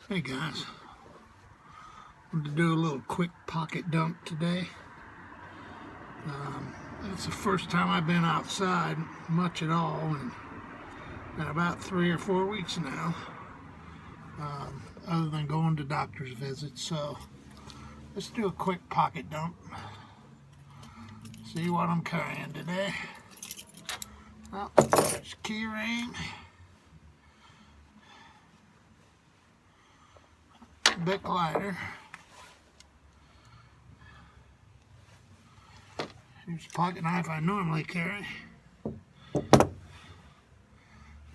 Hey guys, I'm going to do a little quick pocket dump today. It's the first time I've been outside much at all in about 3 or 4 weeks now, other than going to doctor's visits. So let's do a quick pocket dump. See what I'm carrying today. Oh, there's a key ring. Bic lighter. Here's a pocket knife I normally carry. And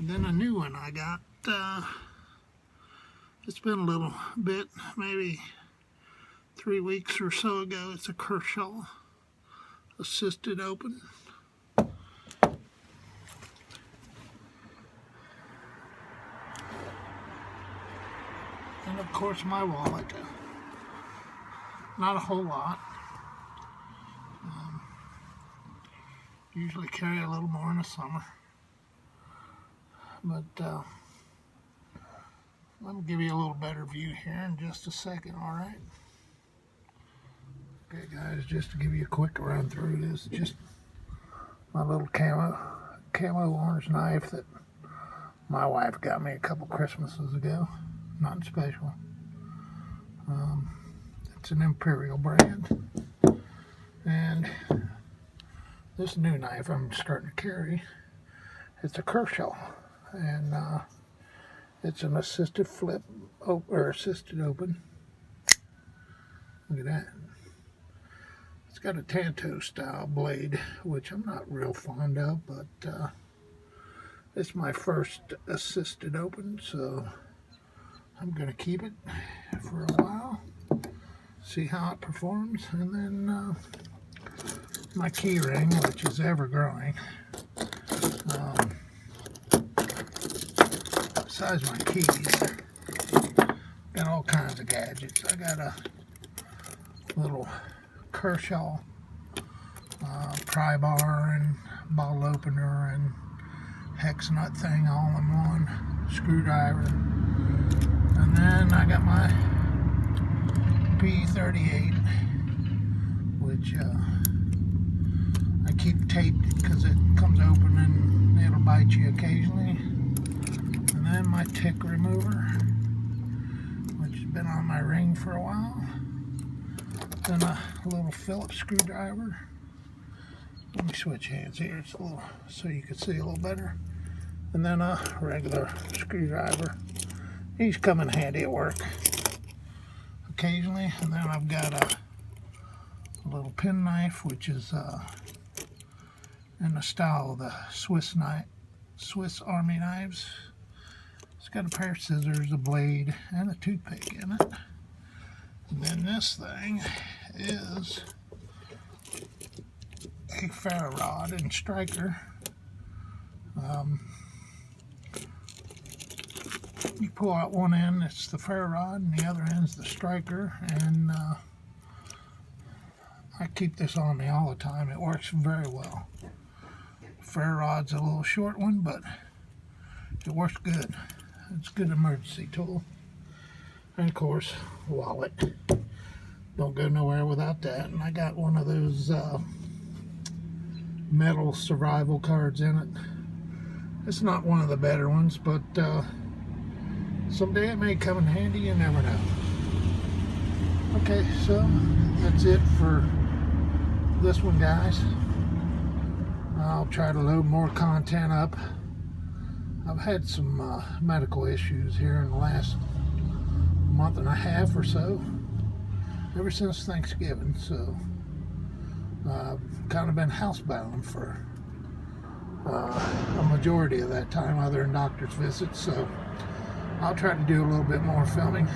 then a new one I got. It's been a little bit, maybe 3 weeks or so ago. It's a Kershaw assisted open. And of course my wallet. Not a whole lot. Usually carry a little more in the summer. But let me give you a little better view here in just a second, alright? Okay guys, just to give you a quick run through this, just my little camo orange knife that my wife got me a couple Christmases ago. Nothing special. It's an Imperial brand. And this new knife I'm starting to carry, it's a Kershaw. And it's an assisted flip, or assisted open. Look at that. It's got a Tanto style blade, which I'm not real fond of, but it's my first assisted open, so I'm going to keep it for a while, see how it performs, and then my key ring, which is ever growing. Besides my keys, got all kinds of gadgets. I got a little Kershaw pry bar and bottle opener and hex nut thing all in one, screwdriver. And then I got my P38, which I keep taped because it comes open and it'll bite you occasionally. And then my tick remover, which has been on my ring for a while. Then a little Phillips screwdriver. Let me switch hands here, it's a little, so you can see a little better. And then a regular screwdriver. These come in handy at work occasionally. And then I've got a little pen knife, which is in the style of the Swiss Army knives. It's got a pair of scissors, a blade, and a toothpick in it. And then this thing is a ferro rod and striker. You pull out one end, it's the ferro rod, and the other end's the striker. And I keep this on me all the time. It works very well. Ferro rod's a little short one, but it works good. It's a good emergency tool. And of course, wallet. Don't go nowhere without that. And I got one of those metal survival cards in it. It's not one of the better ones, but someday it may come in handy, you never know. Okay, so that's it for this one, guys. I'll try to load more content up. I've had some medical issues here in the last month and a half or so, ever since Thanksgiving, so I've kind of been housebound for a majority of that time, other than doctor's visits, so I'll try to do a little bit more filming.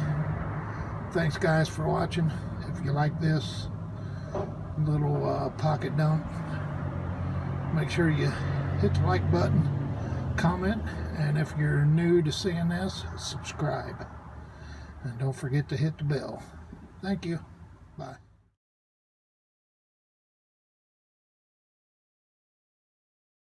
Thanks guys for watching. If you like this little pocket dump, make sure you hit the like button, comment, and if you're new to seeing this, subscribe. And don't forget to hit the bell. Thank you. Bye.